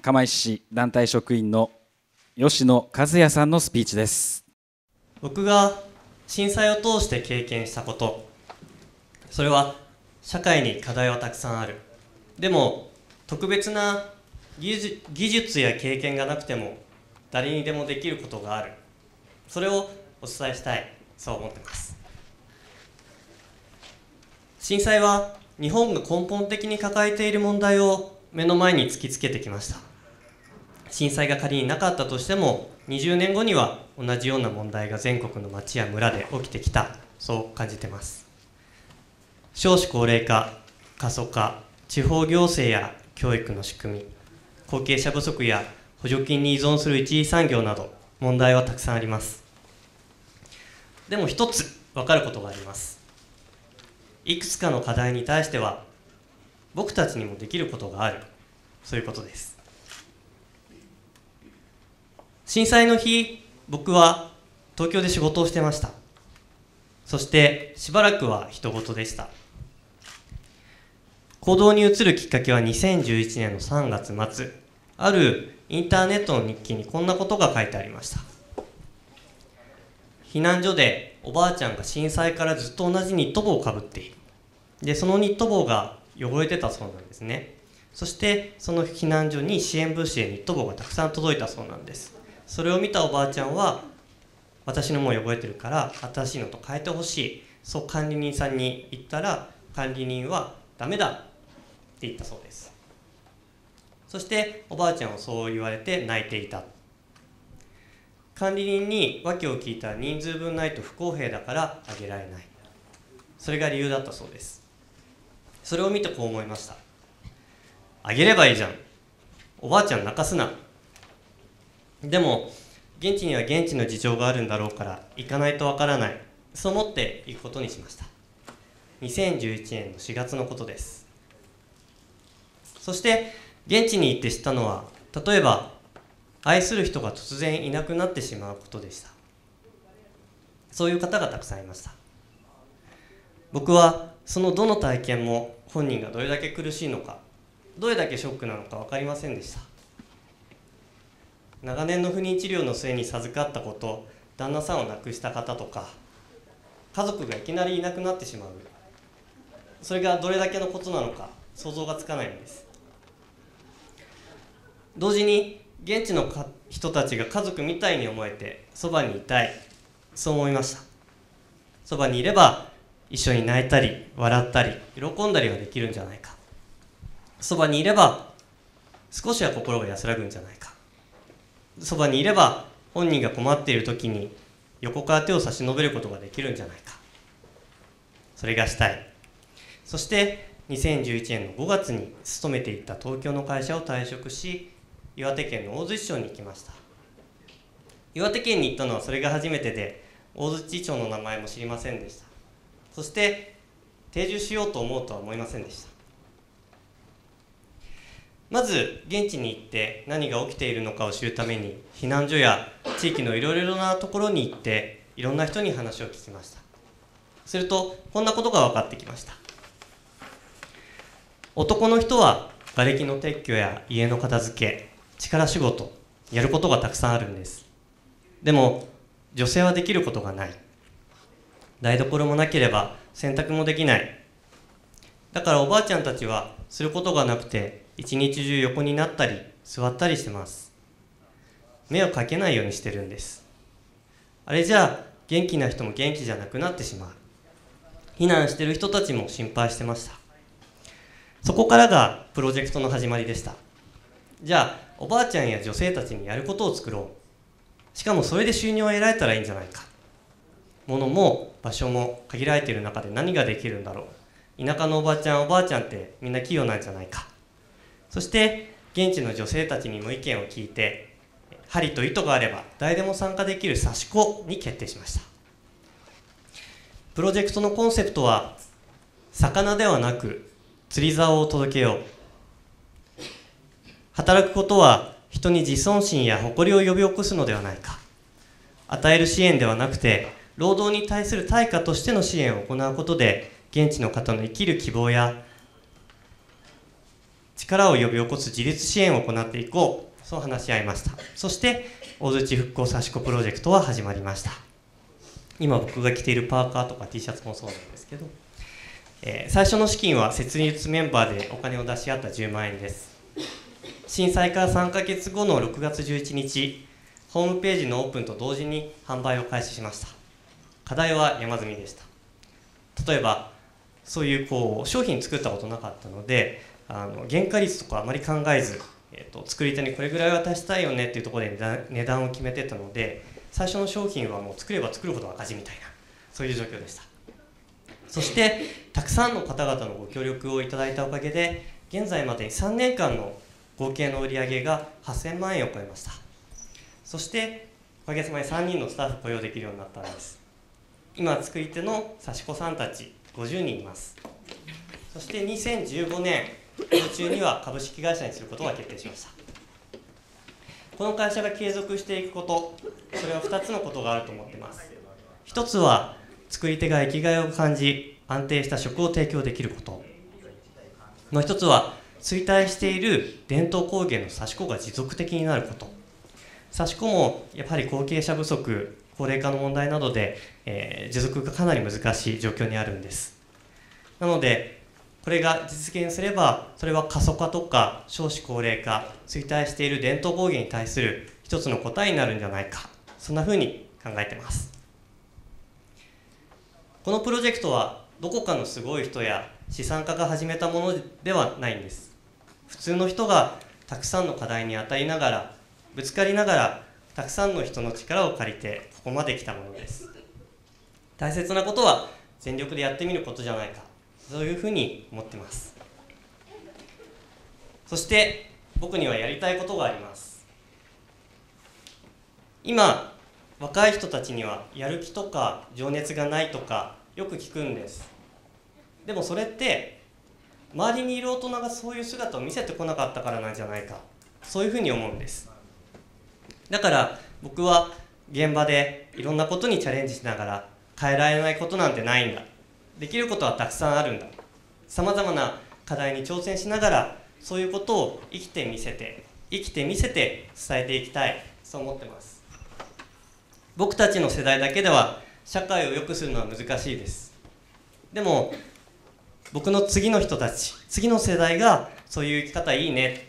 釜石市団体職員の吉野和也さんのスピーチです。僕が震災を通して経験したこと、それは社会に課題はたくさんある。でも特別な技術や経験がなくても誰にでもできることがある。それをお伝えしたい、そう思ってます。震災は日本が根本的に抱えている問題を目の前に突きつけてきました。震災が仮になかったとしても20年後には同じような問題が全国の町や村で起きてきた、そう感じてます。少子高齢化、過疎化、地方行政や教育の仕組み、後継者不足や補助金に依存する一次産業など問題はたくさんあります。でも一つ分かることがあります。いくつかの課題に対しては僕たちにもできることがある、そういうことです。震災の日、僕は東京で仕事をしてました。そしてしばらくは人事でした。行動に移るきっかけは2011年の3月末、あるインターネットの日記にこんなことが書いてありました。避難所でおばあちゃんが震災からずっと同じニット帽をかぶっている。で、そのニット帽が汚れてたそうなんですね。そしてその避難所に支援物資でニット帽がたくさん届いたそうなんです。それを見たおばあちゃんは、私のもう汚れてるから新しいのと変えてほしい、そう管理人さんに言ったら、管理人はダメだって言ったそうです。そしておばあちゃんはそう言われて泣いていた。管理人に訳を聞いたら、人数分ないと不公平だからあげられない、それが理由だったそうです。それを見てこう思いました。あげればいいじゃん、おばあちゃん泣かすな。でも現地には現地の事情があるんだろうから行かないとわからない、そう思って行くことにしました。2011年の4月のことです。そして現地に行って知ったのは、例えば愛する人が突然いなくなってしまうことでした。そういう方がたくさんいました。僕はそのどの体験も本人がどれだけ苦しいのか、どれだけショックなのか分かりませんでした。長年の不妊治療の末に授かったこと、旦那さんを亡くした方とか、家族がいきなりいなくなってしまう、それがどれだけのことなのか想像がつかないんです。同時に現地の人たちが家族みたいに思えてそばにいたい、そう思いました。そばにいれば一緒に泣いたり笑ったり喜んだりができるんじゃないか、そばにいれば少しは心が安らぐんじゃないか、そばにいれば本人が困っている時に横から手を差し伸べることができるんじゃないか、それがしたい。そして2011年の5月に勤めていた東京の会社を退職し、岩手県の大槌町に行きました。岩手県に行ったのはそれが初めてで、大槌町の名前も知りませんでした。そして定住しようと思うとは思いませんでした。まず現地に行って何が起きているのかを知るために、避難所や地域のいろいろなところに行っていろんな人に話を聞きました。するとこんなことが分かってきました。男の人は瓦礫の撤去や家の片付け、力仕事、やることがたくさんあるんです。でも女性はできることがない。台所もなければ洗濯もできない。だからおばあちゃんたちはすることがなくて一日中横になったり座ったりしてます。目をかけないようにしてるんです。あれじゃあ元気な人も元気じゃなくなってしまう。避難してる人たちも心配してました。そこからがプロジェクトの始まりでした。じゃあおばあちゃんや女性たちにやることを作ろう。しかもそれで収入を得られたらいいんじゃないか。物も場所も限られている中で何ができるんだろう。田舎のおばあちゃんってみんな器用なんじゃないか。そして現地の女性たちにも意見を聞いて、針と糸があれば誰でも参加できる刺し子に決定しました。プロジェクトのコンセプトは、魚ではなく釣り竿を届けよう。働くことは人に自尊心や誇りを呼び起こすのではないか。与える支援ではなくて労働に対する対価としての支援を行うことで、現地の方の生きる希望や力を呼び起こす自立支援を行っていこう、そう話し合いました。そして大槌復興さし子プロジェクトは始まりました。今僕が着ているパーカーとか T シャツもそうなんですけど、最初の資金は設立メンバーでお金を出し合った10万円です。震災から3ヶ月後の6月11日、ホームページのオープンと同時に販売を開始しました。課題は山積みでした。例えばそういう商品作ったことなかったので、原価率とかあまり考えず、作り手にこれぐらい渡したいよねっていうところで値段を決めてたので、最初の商品はもう作れば作るほど赤字みたいな、そういう状況でした。そしてたくさんの方々のご協力をいただいたおかげで、現在までに3年間の合計の売上が8000万円を超えました。そしておかげさまで3人のスタッフ雇用できるようになったんです。今作り手の刺し子さんたち50人います。そして2015年中には株式会社にすることが決定しました。この会社が継続していくこと、それは2つのことがあると思っています。1つは作り手が生きがいを感じ安定した職を提供できること、もう1つは衰退している伝統工芸の刺し子が持続的になること。刺し子もやはり後継者不足、高齢化の問題などで、持続がかなり難しい状況にあるんです。なのでこれが実現すれば、それは過疎化とか少子高齢化、衰退している伝統工芸に対する一つの答えになるんじゃないか、そんなふうに考えています。このプロジェクトはどこかのすごい人や資産家が始めたものではないんです。普通の人がたくさんの課題に当たりながら、ぶつかりながら、たくさんの人の力を借りてここまで来たものです。大切なことは全力でやってみることじゃないか、そういうふうに思っています。そして僕にはやりたいことがあります。今若い人たちにはやる気とか情熱がないとかよく聞くんです。でもそれって周りにいる大人がそういう姿を見せてこなかったからなんじゃないか、そういうふうに思うんです。だから僕は現場でいろんなことにチャレンジしながら、変えられないことなんてないんだ、できることはたくさんあるんだ、さまざまな課題に挑戦しながら、そういうことを生きてみせて伝えていきたい、そう思ってます。僕たちの世代だけでは社会を良くするのは難しいです。でも僕の次の人たち、次の世代がそういう生き方いいね、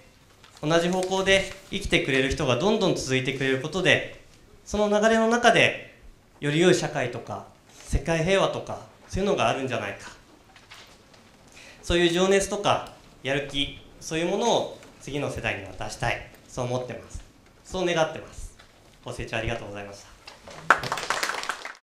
同じ方向で生きてくれる人がどんどん続いてくれることで、その流れの中でより良い社会とか世界平和とか、そういうのがあるんじゃないか、そういう情熱とかやる気、そういうものを次の世代に渡したい、そう思ってます。そう願ってます。ご清聴ありがとうございました。